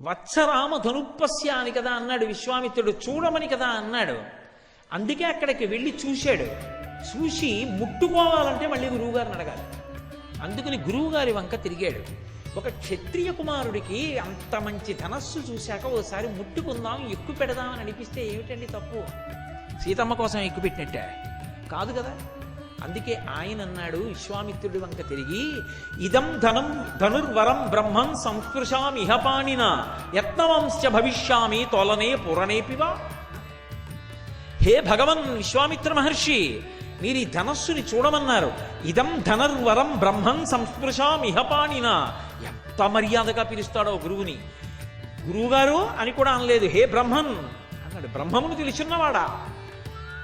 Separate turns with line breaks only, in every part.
వత్సరామ ధనుప్పస్య అని కదా అన్నాడు విశ్వామిత్రుడు, చూడమని కదా అన్నాడు. అందుకే అక్కడికి వెళ్ళి చూశాడు. చూసి ముట్టుకోవాలంటే మళ్ళీ గురువుగారిని అడగాలి. అందుకని గురువుగారి వంక తిరిగాడు. ఒక క్షత్రియ కుమారుడికి అంత మంచి ధనస్సు చూశాక ఓసారి ముట్టుకుందాం, ఎక్కువ పెడదామని అనిపిస్తే ఏమిటండి తప్పు? సీతమ్మ కోసం ఎక్కువ పెట్టినట్టే కాదు కదా. అందుకే ఆయన అన్నాడు విశ్వామిత్రుడి వంక తిరిగి, ఇదం ధనుర్వరం బ్రహ్మం సంస్పృశామిహ పాణిన యత్నవంశ భవిష్యామి తోలనే పురణేపివా. హే భగవన్ విశ్వామిత్ర మహర్షి, మీరు ఈ ధనస్సుని చూడమన్నారు. ఇదం ధనుర్వరం బ్రహ్మం సంస్పృశామిహ పాణిన. ఎంత మర్యాదగా పిలుస్తాడో గురువుని. గురువుగారు అని కూడా అనలేదు, హే బ్రహ్మన్ అన్నాడు. బ్రహ్మమును తెలుసున్నవాడా?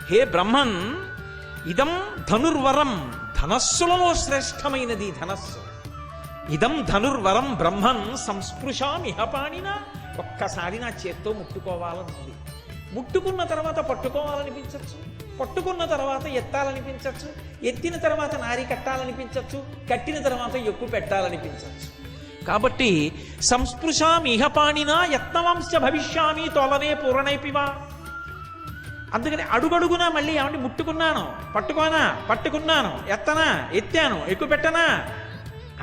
హే బ్రహ్మన్, ఇదం ధనుర్వరం, ధనస్సులలో శ్రేష్టమైనది ధనస్సు. ఇదం ధనుర్వరం బ్రహ్మన్ సంస్పృశామిహ పాణిన. ఒక్కసారి నా చేత్తో ముట్టుకోవాలనుంది. ముట్టుకున్న తర్వాత పట్టుకోవాలనిపించవచ్చు, పట్టుకున్న తర్వాత ఎత్తాలనిపించవచ్చు, ఎత్తిన తర్వాత నారి కట్టాలనిపించవచ్చు, కట్టిన తర్వాత ఎక్కువ పెట్టాలనిపించవచ్చు. కాబట్టి సంస్పృశామిహ పాణిన యత్నవంశ భవిష్యామి తోలనే పూరణైపివా. అందుకని అడుగడుగునా మళ్ళీ ఏమంటే ముట్టుకున్నాను, పట్టుకున్నాను, ఎత్తనా, ఎత్తాను, ఎక్కువ పెట్టనా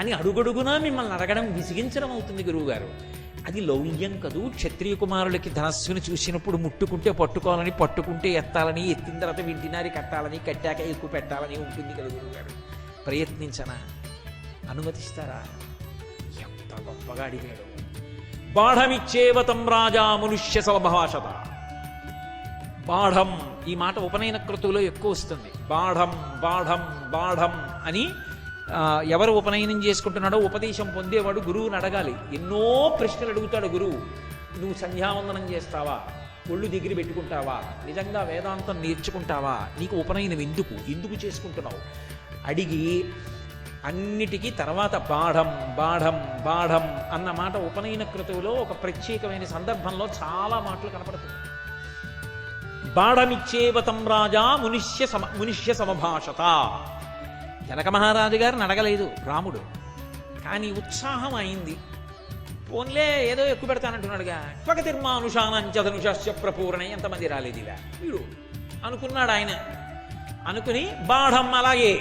అని అడుగడుగునా మిమ్మల్ని అడగడం విసిగించడం అవుతుంది గురువుగారు. అది లౌల్యం కదూ. క్షత్రియ కుమారులకి ధనస్సుని చూసినప్పుడు ముట్టుకుంటే పట్టుకోవాలని, పట్టుకుంటే ఎత్తాలని, ఎత్తిన తర్వాత వింటినారి కట్టాలని, కట్టాక ఎక్కువ పెట్టాలని ఉంటుంది కదా గురువుగారు. ప్రయత్నించనా? అనుమతిస్తారా? ఎంత గొప్పగా అడిగాడు. బాఢమిచ్చేవతం రాజా మనుష్య సమభాషత. బాఢం, ఈ మాట ఉపనయన క్రతువులో ఎక్కువ వస్తుంది. బాఢం బాఢం బాఢం అని ఎవరు ఉపనయనం చేసుకుంటున్నాడో ఉపదేశం పొందేవాడు గురువుని అడగాలి. ఎన్నో ప్రశ్నలు అడుగుతాడు గురువు. నువ్వు సంధ్యావందనం చేస్తావా? ఒళ్ళు దగ్గర పెట్టుకుంటావా? నిజంగా వేదాంతం నేర్చుకుంటావా? నీకు ఉపనయనం ఎందుకు చేసుకుంటున్నావు అడిగి అన్నిటికీ తర్వాత బాఢం బాఢం బాఢం అన్న మాట ఉపనయన క్రతువులో ఒక ప్రత్యేకమైన సందర్భంలో చాలా మాటలు కనపడుతుంది. బాఢమిచ్చేవతం రాజా మునిష్య సమభాషత. జనక మహారాజు గారిని అడగలేదు రాముడు, కానీ ఉత్సాహం అయింది. పోన్లే ఏదో ఎక్కువ పెడతానంటున్నాడుగా. స్వగతిర్మానుషానంచధనుషస్య ప్రపూరణే. ఎంతమంది రాలేదు ఇలా వీడు అనుకున్నాడు ఆయన. అనుకుని బాఢం అలాగే.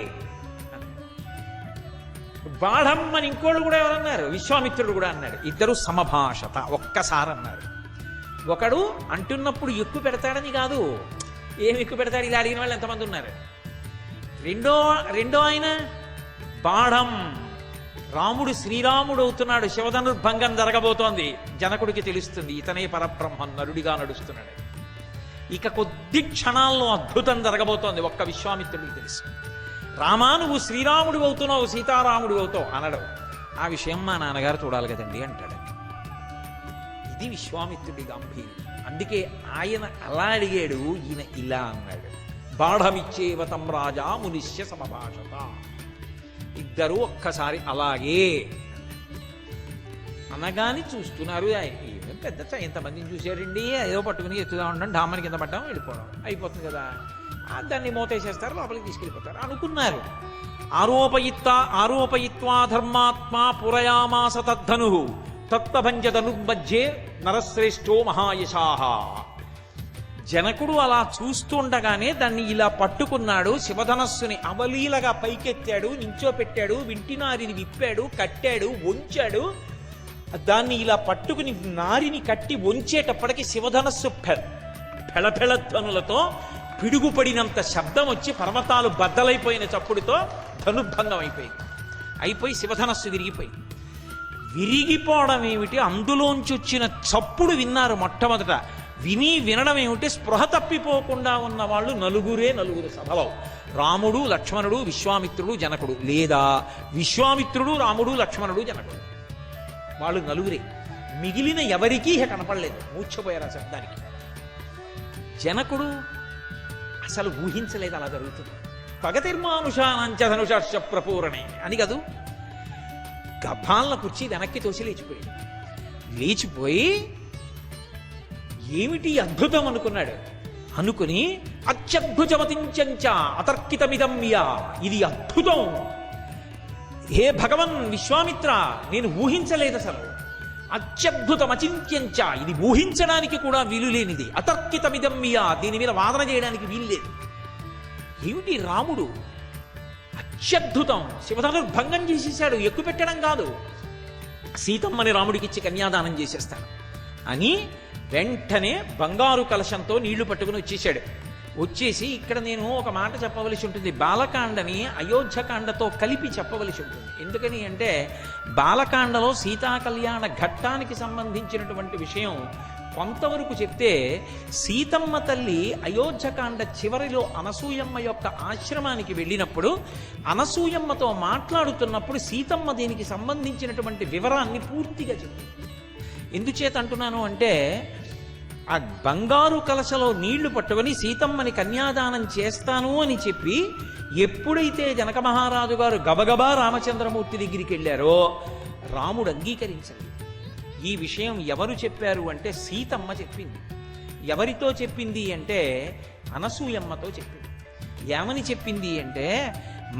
బాఢం అని ఇంకోళ్ళు కూడా ఎవరన్నారు? విశ్వామిత్రుడు కూడా అన్నాడు. ఇద్దరు సమభాషత ఒక్కసారి అన్నారు. ఒకడు అంటున్నప్పుడు ఎక్కువ పెడతాడని కాదు, ఏమి ఎక్కువ పెడతాడు ఇలా అడిగిన వాళ్ళు ఎంతమంది ఉన్నారు. రెండో ఆయన బాఢం. రాముడు శ్రీరాముడు అవుతున్నాడు, శివధనుర్భంగం జరగబోతోంది. జనకుడికి తెలుస్తుంది ఇతనే పరబ్రహ్మం, నరుడిగా నడుస్తున్నాడు. ఇక కొద్ది క్షణాల్లో అద్భుతం జరగబోతోంది. ఒక్క విశ్వామిత్రుడికి తెలుసు. రామా నువ్వు శ్రీరాముడు అవుతున్నావు, సీతారాముడు అవుతావు అనడం. ఆ విషయం మా నాన్నగారు చూడాలి కదండి అంటాడు. ఇది విశ్వామిత్రుడి గాంభీర్యం. అందుకే ఆయన అలా అడిగాడు, ఈయన ఇలా అన్నాడు. బాఢమిచ్చేవతం రాజా మునిష్య సమభాషత. ఇద్దరు ఒక్కసారి అలాగే అనగాని చూస్తున్నారు. ఏమేం పెద్ద ఎంతమందిని చూశారండి, ఏదో పట్టుకుని ఎత్తుదా ఉండడం, డామని కింద పడ్డాం, వెళ్ళిపోవడం అయిపోతుంది కదా. దాన్ని మోతేసేస్తారు, లోపలికి తీసుకెళ్ళిపోతారు అనుకున్నారు. ఆరోపయిత్వా ధర్మాత్మా పురయామాస తద్ధను తత్వభంజ ధనుర్మధ్యే నరశ్రేష్ఠో మహాయశాహ. జనకుడు అలా చూస్తుండగానే దాన్ని ఇలా పట్టుకున్నాడు. శివధనస్సుని అవలీలగా పైకెత్తాడు, నించోపెట్టాడు, వింటినారిని విప్పాడు, కట్టాడు, వంచాడు. దాన్ని ఇలా పట్టుకుని నారిని కట్టి వంచేటప్పటికి శివధనస్సు పెళపెళధ్వనులతో పిడుగుపడినంత శబ్దం వచ్చి పర్వతాలు బద్దలైపోయిన చప్పుడుతో ధనుర్భంగం అయిపోయి శివధనస్సు విరిగిపోవడం ఏమిటి, అందులోంచి వచ్చిన చప్పుడు విన్నారు మొట్టమొదట. వినడం ఏమిటి, స్పృహ తప్పిపోకుండా ఉన్న వాళ్ళు నలుగురు సభలో. రాముడు, లక్ష్మణుడు, విశ్వామిత్రుడు, జనకుడు. లేదా విశ్వామిత్రుడు, రాముడు, లక్ష్మణుడు, జనకుడు. వాళ్ళు నలుగురే. మిగిలిన ఎవరికీ కనపడలేదు. మూర్ఛపోయారు ఆ శబ్దానికి. జనకుడు అసలు ఊహించలేదు అలా జరుగుతుంది. పగతిర్మానుషానంచధనుషస్య ప్రపూరణే అని కదూ. గభాలను కుర్చీ వెనక్కి తోసి లేచిపోయి ఏమిటి అద్భుతం అనుకున్నాడు. అనుకుని అత్యద్భుతమతించంచ అతర్కితమిదం యా, ఇది అద్భుతం. హే భగవన్ విశ్వామిత్ర, నేను ఊహించలేదు అసలు. అత్యద్భుతం అచింత్యంచ, ఇది ఊహించడానికి కూడా వీలులేనిది, అతర్కితమిదం మియా, దీని మీద వాదన చేయడానికి వీల్లేదు. ఏమిటి రాముడు అత్యద్భుతం, శివధనుర్భంగం చేసేసాడు, ఎక్కువ పెట్టడం కాదు, సీతమ్మని రాముడికిచ్చి కన్యాదానం చేసేస్తాను అని వెంటనే బంగారు కలశంతో నీళ్లు పట్టుకుని వచ్చేసాడు. వచ్చేసి ఇక్కడ నేను ఒక మాట చెప్పవలసి ఉంటుంది, బాలకాండని అయోధ్యకాండతో కలిపి చెప్పవలసి ఉంటుంది. ఎందుకని అంటే బాలకాండలో సీతా కళ్యాణ ఘట్టానికి సంబంధించినటువంటి విషయం కొంతవరకు చెప్తే, సీతమ్మ తల్లి అయోధ్యకాండ చివరిలో అనసూయమ్మ యొక్క ఆశ్రమానికి వెళ్ళినప్పుడు అనసూయమ్మతో మాట్లాడుతున్నప్పుడు సీతమ్మ దీనికి సంబంధించినటువంటి వివరాన్ని పూర్తిగా చెప్పింది. ఎందుచేత అంటున్నాను అంటే, ఆ బంగారు కలశలో నీళ్లు పట్టుకొని సీతమ్మని కన్యాదానం చేస్తాను అని చెప్పి ఎప్పుడైతే జనక మహారాజు గారు గబగబా రామచంద్రమూర్తి దగ్గరికి వెళ్ళారో రాముడు అంగీకరించలేదు. ఈ విషయం ఎవరు చెప్పారు అంటే సీతమ్మ చెప్పింది. ఎవరితో చెప్పింది అంటే అనసూయమ్మతో చెప్పింది. ఏమని చెప్పింది అంటే,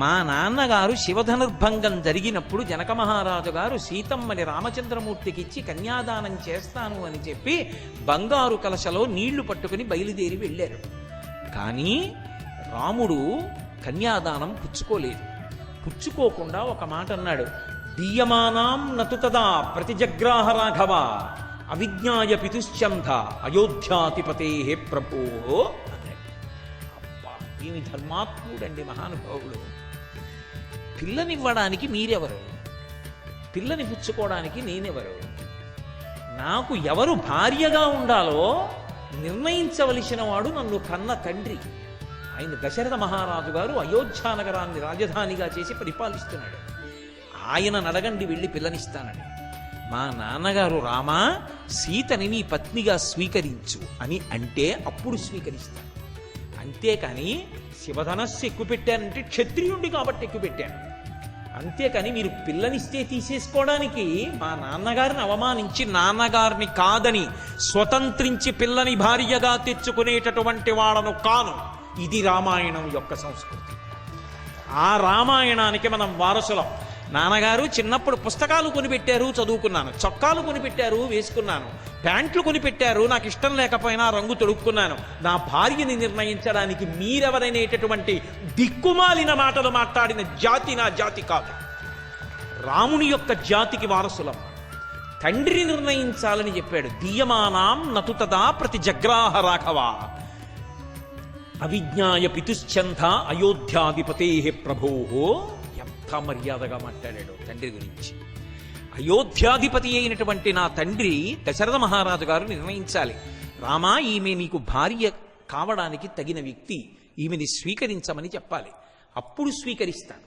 మా నాన్నగారు శివధనుర్భంగం జరిగినప్పుడు జనక మహారాజు గారు సీతమ్మని రామచంద్రమూర్తికి ఇచ్చి కన్యాదానం చేస్తాను అని చెప్పి బంగారు కలశలో నీళ్లు పట్టుకుని బయలుదేరి వెళ్ళారు. కానీ రాముడు కన్యాదానం పుచ్చుకోలేదు. పుచ్చుకోకుండా ఒక మాట అన్నాడు, దీయమానాం నతుతదా ప్రతిజగ్రాహ రాఘవ అవిజ్ఞాయ పితుశ్చంధ అయోధ్యాధిపతే ప్రభో అన్నాడు. అబ్బా, దీని ధర్మాత్ముడండి మహానుభావుడు. పిల్లనివ్వడానికి మీరెవరు, పిల్లని పుచ్చుకోవడానికి నేనెవరు, నాకు ఎవరు భార్యగా ఉండాలో నిర్ణయించవలసిన వాడు నన్ను కన్న తండ్రి. ఆయన దశరథ మహారాజు గారు అయోధ్యా నగరాన్ని రాజధానిగా చేసి పరిపాలిస్తున్నాడు. ఆయన నడగండి వెళ్ళి పిల్లనిస్తానని. మా నాన్నగారు రామా సీతని నీ పత్నిగా స్వీకరించు అని అంటే అప్పుడు స్వీకరిస్తాను. అంతేకాని శివధనస్సు ఎక్కువ పెట్టానంటే క్షత్రియుడి కాబట్టి ఎక్కువ పెట్టాను. అంతేకాని మీరు పిల్లనిస్తే తీసేసుకోవడానికి మా నాన్నగారిని అవమానించి నాన్నగారిని కాదని స్వతంత్రించి పిల్లని భార్యగా తెచ్చుకునేటటువంటి వాడను కాను. ఇది రామాయణం యొక్క సంస్కృతి. ఆ రామాయణానికి మనం వారసులం. నాన్నగారు చిన్నప్పుడు పుస్తకాలు కొనిపెట్టారు, చదువుకున్నాను, చొక్కాలు కొనిపెట్టారు, వేసుకున్నాను, ప్యాంట్లు కొనిపెట్టారు, నాకు ఇష్టం లేకపోయినా రంగు తొడుక్కున్నాను. నా భార్యని నిర్ణయించడానికి మీరెవరనేటటువంటి దిక్కుమాలిన మాటలు మాట్లాడిన జాతి నా జాతి కాదు. రాముని యొక్క జాతికి వారసులం. తండ్రి నిర్ణయించాలని చెప్పాడు. దీయమానాం నతుతదా ప్రతి జగ్రాహ రాఘవ అవిజ్ఞాయ పితుశ్చంధ అయోధ్యాధిపతే ప్రభో. ఎంత మర్యాదగా మాట్లాడాడు తండ్రి గురించి. అయోధ్యాధిపతి అయినటువంటి నా తండ్రి దశరథ మహారాజు గారు నిర్ణయించాలి, రామా ఈమె నీకు భార్య కావడానికి తగిన వ్యక్తి, ఈమెని స్వీకరించమని చెప్పాలి. అప్పుడు స్వీకరిస్తాను.